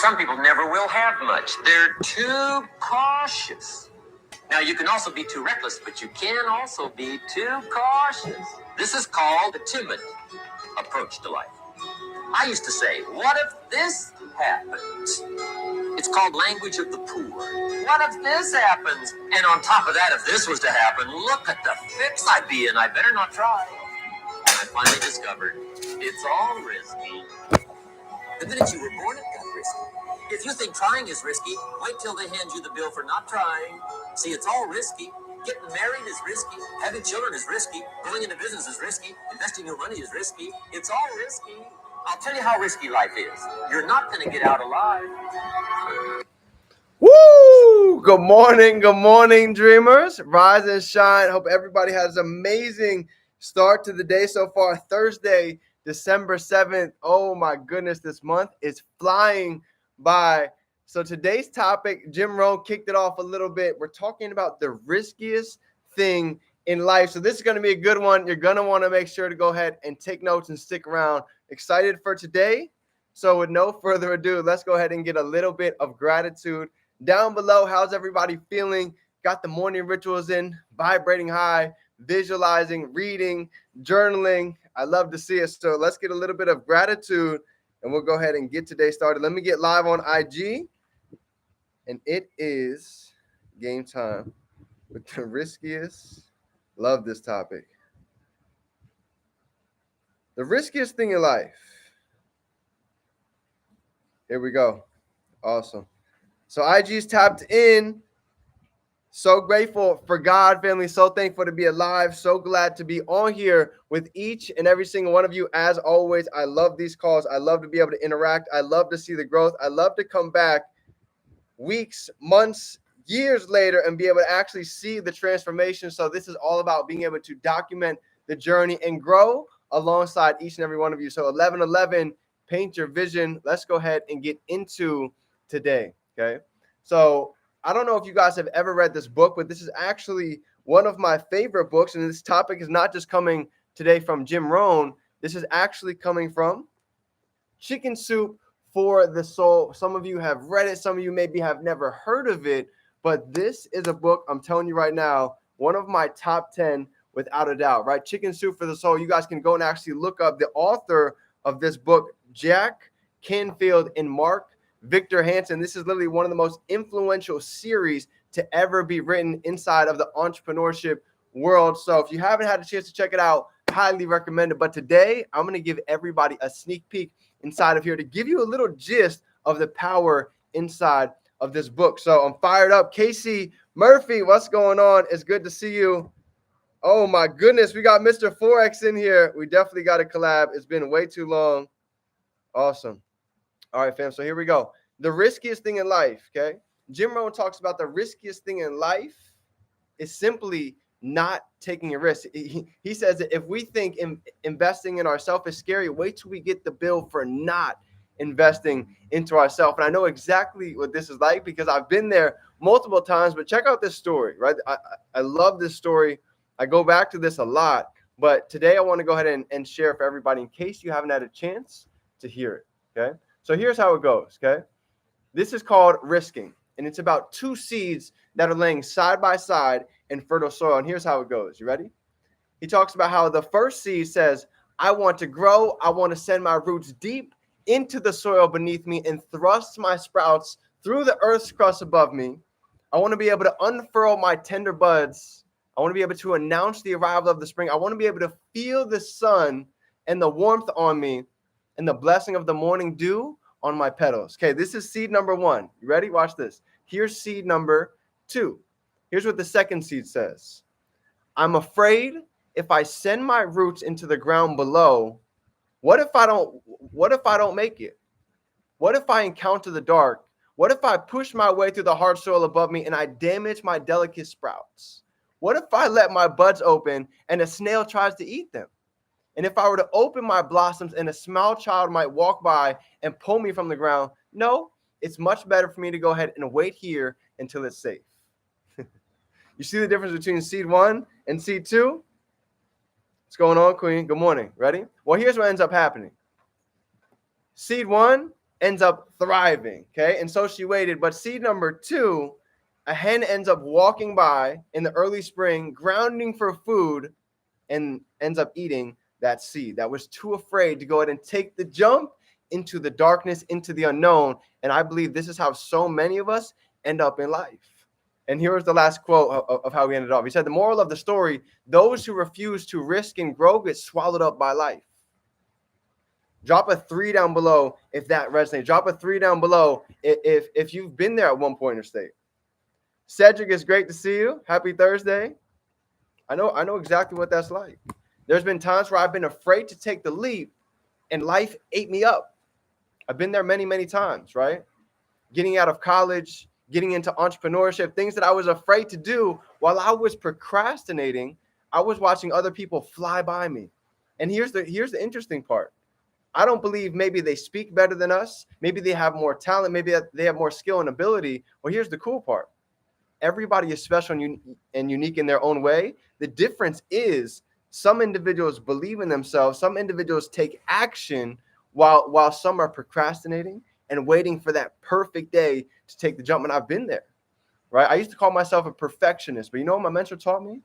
some people never will have much. They're too cautious. Now, you can also be too reckless, but you can also be too cautious. This is called the timid approach to life. I used to say, what if this happens? It's called language of the poor. What if this happens? And on top of that, if this was to happen, look at the fix I'd be in. I better not try. And I finally discovered it's all risky. The minute you were born, it got risky. If you think trying is risky, wait till they hand you the bill for not trying. See, it's all risky. Getting married is risky. Having children is risky. Going into business is risky. Investing your money is risky. It's all risky. I'll tell you how risky life is. You're not going to get out alive. Woo! Good morning, dreamers. Rise and shine. Hope everybody has an amazing start to the day so far. Thursday, December 7th. Oh my goodness, this month is flying by. So today's topic, Jim Rohn kicked it off a little bit. We're talking about the riskiest thing in life. So this is going to be a good one. You're going to want to make sure to go ahead and take notes and stick around. Excited for today? So with no further ado, let's go ahead and get a little bit of gratitude. Down below, how's everybody feeling? Got the morning rituals in, vibrating high, visualizing, reading, journaling. I love to see it. So let's get a little bit of gratitude and we'll go ahead and get today started. Let me get live on IG. And it is game time with the riskiest. Love this topic. The riskiest thing in life. Here we go. Awesome. So IG's tapped in. So grateful for God, family. So thankful to be alive. So glad to be on here with each and every single one of you. As always, I love these calls. I love to be able to interact. I love to see the growth. I love to come back weeks, months, years later and be able to actually see the transformation. So this is all about being able to document the journey and grow alongside each and every one of you. So 1111, paint your vision. Let's go ahead and get into today. Okay. So I don't know if you guys have ever read this book, but this is actually one of my favorite books. And this topic is not just coming today from Jim Rohn. This is actually coming from Chicken Soup for the Soul. Some of you have read it. Some of you maybe have never heard of it, but this is a book, I'm telling you right now, one of my top 10 without a doubt, right? Chicken Soup for the Soul. You guys can go and actually look up the author of this book, Jack Canfield and Mark Victor Hansen. This is literally one of the most influential series to ever be written inside of the entrepreneurship world. So if you haven't had a chance to check it out, highly recommend it. But today, I'm going to give everybody a sneak peek inside of here to give you a little gist of the power inside of this book. So I'm fired up. Casey Murphy, what's going on? It's good to see you. Oh my goodness, we got Mr. Forex in here. We definitely got a collab. It's been way too long. Awesome. All right, fam. So here we go. The riskiest thing in life, okay? Jim Rohn talks about the riskiest thing in life is simply not taking a risk. He says that if we think investing in ourselves is scary, wait till we get the bill for not investing into ourselves. And I know exactly what this is like because I've been there multiple times, but check out this story, right? I love this story. I go back to this a lot, but today I want to go ahead and share for everybody in case you haven't had a chance to hear it, okay? So here's how it goes, okay? This is called risking, and it's about two seeds that are laying side by side in fertile soil. And here's how it goes. You ready? He talks about how the first seed says, I want to grow. I want to send my roots deep into the soil beneath me and thrust my sprouts through the earth's crust above me. I want to be able to unfurl my tender buds. I want to be able to announce the arrival of the spring. I want to be able to feel the sun and the warmth on me and the blessing of the morning dew on my petals. Okay, this is seed number one. You ready? Watch this. Here's seed number two. Here's what the second seed says. I'm afraid if I send my roots into the ground below, what if I don't make it? What if I encounter the dark? What if I push my way through the hard soil above me and I damage my delicate sprouts? What if I let my buds open and a snail tries to eat them? And if I were to open my blossoms and a small child might walk by and pull me from the ground? No, it's much better for me to go ahead and wait here until it's safe. You see the difference between seed one and seed two? What's going on, Queen? Good morning. Ready? Well, here's what ends up happening. Seed one ends up thriving. Okay. And so she waited. But seed number 2, a hen ends up walking by in the early spring, grounding for food, and ends up eating that seed that was too afraid to go ahead and take the jump into the darkness, into the unknown. And I believe this is how so many of us end up in life. And here was the last quote of how we ended up. He said, the moral of the story, those who refuse to risk and grow get swallowed up by life. Drop a 3 down below if that resonates. Drop a 3 down below if you've been there at one point or state. Cedric, it's great to see you. Happy Thursday. I know exactly what that's like. There's been times where I've been afraid to take the leap and life ate me up. I've been there many, many times, right? Getting out of college, getting into entrepreneurship, things that I was afraid to do while I was procrastinating, I was watching other people fly by me. And here's the interesting part. I don't believe maybe they speak better than us. Maybe they have more talent. Maybe they have more skill and ability. Well, here's the cool part. Everybody is special and unique in their own way. The difference is some individuals believe in themselves. Some individuals take action while some are procrastinating and waiting for that perfect day to take the jump. And I've been there, right? I used to call myself a perfectionist, but you know what my mentor taught me?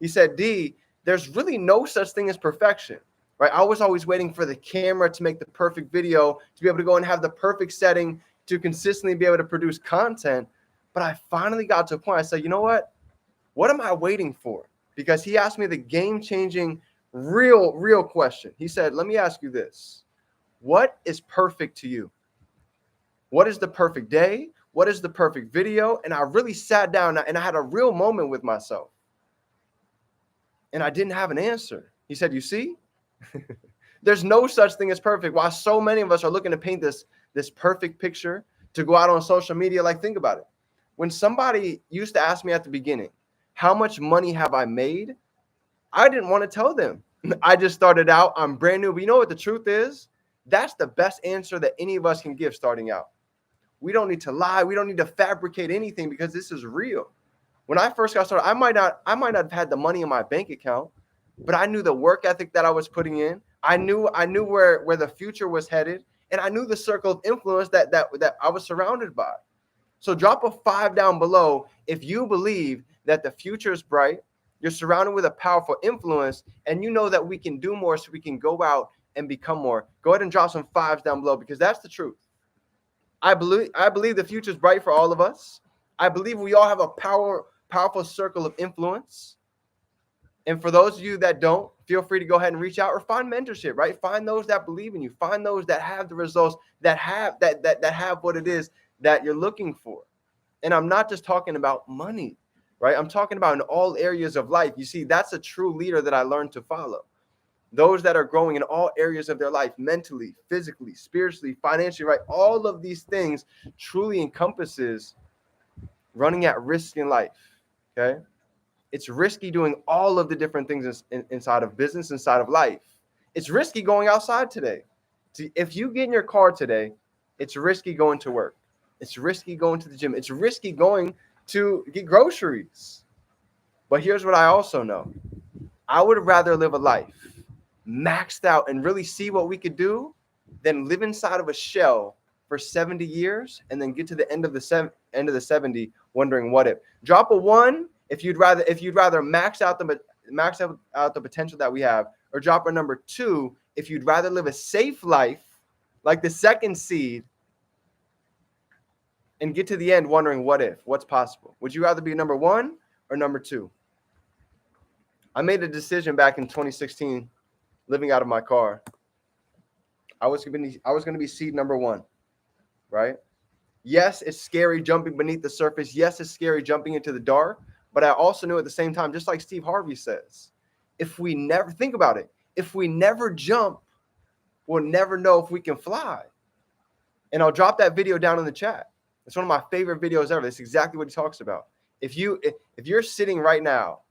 He said, D, there's really no such thing as perfection, right? I was always waiting for the camera to make the perfect video, to be able to go and have the perfect setting, to consistently be able to produce content. But I finally got to a point. I said, you know what? What am I waiting for? Because he asked me the game-changing, real question. He said, let me ask you this. What is perfect to you? What is the perfect day? What is the perfect video? And I really sat down and I had a real moment with myself. And I didn't have an answer. He said, you see, there's no such thing as perfect. While so many of us are looking to paint this perfect picture to go out on social media, like think about it. When somebody used to ask me at the beginning, how much money have I made? I didn't want to tell them. I just started out. I'm brand new. But you know what the truth is? That's the best answer that any of us can give starting out. We don't need to lie. We don't need to fabricate anything because this is real. When I first got started, I might not have had the money in my bank account, but I knew the work ethic that I was putting in. I knew where the future was headed, and I knew the circle of influence that I was surrounded by. So drop a 5 down below if you believe that the future is bright, you're surrounded with a powerful influence, and you know that we can do more so we can go out and become more. Go ahead and drop some 5s down below because that's the truth. I believe the future is bright for all of us. I believe we all have a powerful circle of influence. And for those of you that don't, feel free to go ahead and reach out or find mentorship, right? Find those that believe in you. Find those that have the results, that have what it is that you're looking for. And I'm not just talking about money, right? I'm talking about in all areas of life. You see, that's a true leader that I learned to follow. Those that are growing in all areas of their life, mentally, physically, spiritually, financially, right? All of these things truly encompasses running at risk in life, okay? It's risky doing all of the different things inside of business, inside of life. It's risky going outside today. If you get in your car today, it's risky going to work. It's risky going to the gym. It's risky going to get groceries. But here's what I also know. I would rather live a life maxed out and really see what we could do than live inside of a shell for 70 years and then get to the end of the 70 wondering what if. Drop a 1 if you'd rather max out the potential that we have, or drop a number 2 if you'd rather live a safe life like the second seed and get to the end wondering what's possible. Would you rather be number 1 or number 2? I made a decision back in 2016, living out of my car. I was going to be seed number 1, right? Yes, it's scary jumping beneath the surface. Yes, it's scary jumping into the dark. But I also knew at the same time, just like Steve Harvey says, if we never think about it, if we never jump, we'll never know if we can fly. And I'll drop that video down in the chat. It's one of my favorite videos ever. That's exactly what he talks about. If you're sitting right now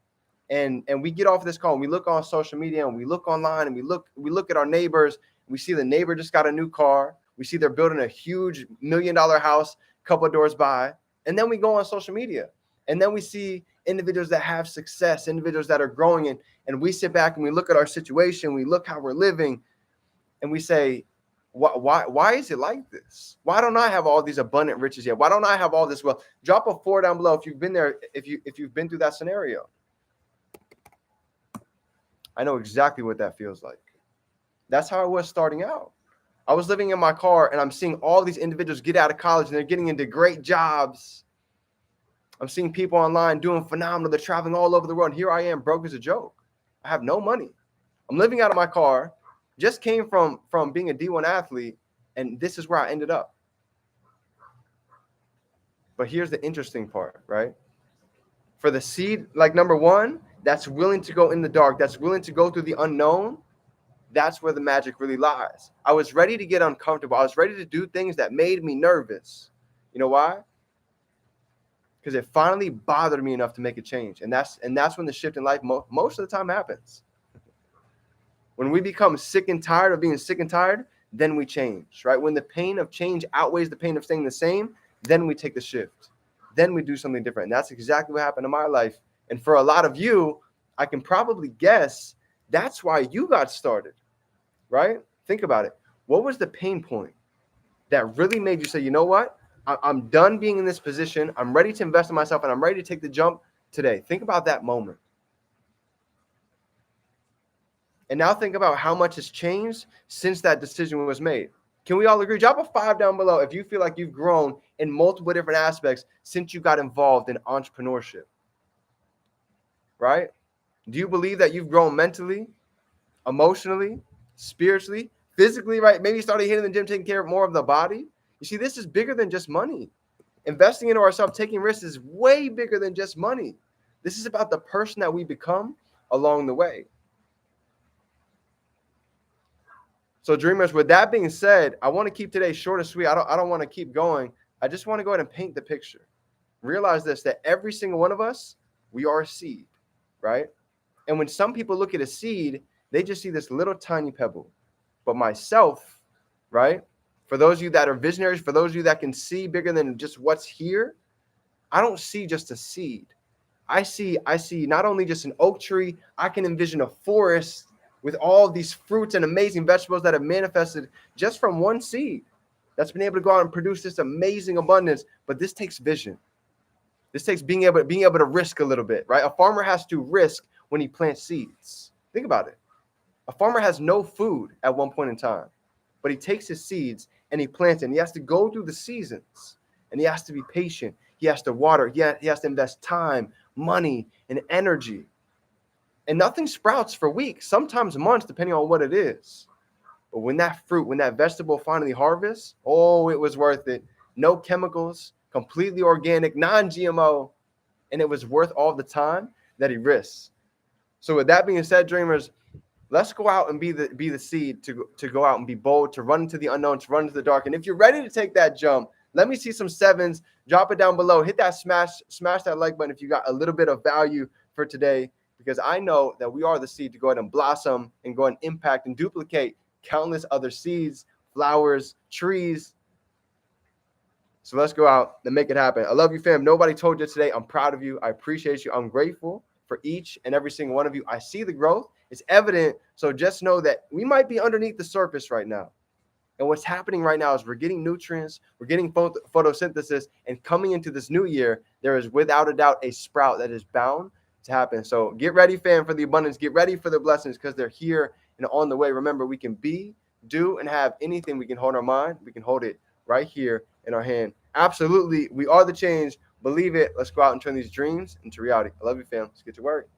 and we get off this call and we look on social media and we look online and we look at our neighbors, we see the neighbor just got a new car. We see they're building a huge $1 million house a couple of doors by. And then we go on social media and then we see individuals that have success, individuals that are growing, and we sit back and we look at our situation, we look how we're living, and we say, Why is it like this? Why don't I have all these abundant riches yet? Why don't I have all this wealth? Drop a 4 down below if you've been there, if you've been through that scenario. I know exactly what that feels like. That's how I was starting out. I was living in my car and I'm seeing all these individuals get out of college and they're getting into great jobs. I'm seeing people online doing phenomenal. They're traveling all over the world. And here I am, broke as a joke. I have no money. I'm living out of my car. Just came from being a D1 athlete, and this is where I ended up. But here's the interesting part, right? For the seed, like number one, that's willing to go in the dark, that's willing to go through the unknown, that's where the magic really lies. I was ready to get uncomfortable. I was ready to do things that made me nervous. You know why? Because it finally bothered me enough to make a change. And that's when the shift in life most of the time happens. When we become sick and tired of being sick and tired, then we change, right? When the pain of change outweighs the pain of staying the same, then we take the shift. Then we do something different. And that's exactly what happened in my life. And for a lot of you, I can probably guess that's why you got started, right? Think about it. What was the pain point that really made you say, you know what? I'm done being in this position. I'm ready to invest in myself and I'm ready to take the jump today. Think about that moment. And now think about how much has changed since that decision was made. Can we all agree? Drop a 5 down below if you feel like you've grown in multiple different aspects since you got involved in entrepreneurship. Right? Do you believe that you've grown mentally, emotionally, spiritually, physically, right? Maybe you started hitting the gym, taking care of more of the body. You see, this is bigger than just money. Investing into ourselves, taking risks is way bigger than just money. This is about the person that we become along the way. So dreamers, with that being said, I want to keep today short and sweet. I don't want to keep going. I just want to go ahead and paint the picture. Realize this, that every single one of us, we are a seed, right? And when some people look at a seed, they just see this little tiny pebble. But myself, right? For those of you that are visionaries, for those of you that can see bigger than just what's here, I don't see just a seed. I see not only just an oak tree, I can envision a forest with all of these fruits and amazing vegetables that have manifested just from one seed that's been able to go out and produce this amazing abundance. But this takes vision. This takes being able to risk a little bit, right? A farmer has to risk when he plants seeds. Think about it. A farmer has no food at one point in time, but he takes his seeds and he plants it. And he has to go through the seasons, and he has to be patient. He has to water. He has to invest time, money, and energy. And nothing sprouts for weeks, sometimes months, depending on what it is. But when that fruit, when that vegetable finally harvests, oh, it was worth it. No chemicals, completely organic, non-GMO, and it was worth all the time that he risks. So with that being said, dreamers, let's go out and be the seed to go out and be bold, to run into the unknown, to run into the dark. And if you're ready to take that jump, let me see some 7s. Drop it down below. Hit that smash that like button if you got a little bit of value for today, because I know that we are the seed to go ahead and blossom and go and impact and duplicate countless other seeds, flowers, trees. So let's go out and make it happen. I love you, fam. Nobody told you today. I'm proud of you. I appreciate you. I'm grateful for each and every single one of you. I see the growth. It's evident. So just know that we might be underneath the surface right now. And what's happening right now is we're getting nutrients, we're getting photosynthesis, and coming into this new year, there is without a doubt a sprout that is bound to happen. So get ready, fam, for the abundance. Get ready for the blessings, because they're here and on the way. Remember, we can be, do, and have anything we can hold in our mind. We can hold it right here in our hand. Absolutely. We are the change. Believe it. Let's go out and turn these dreams into reality. I love you, fam. Let's get to work.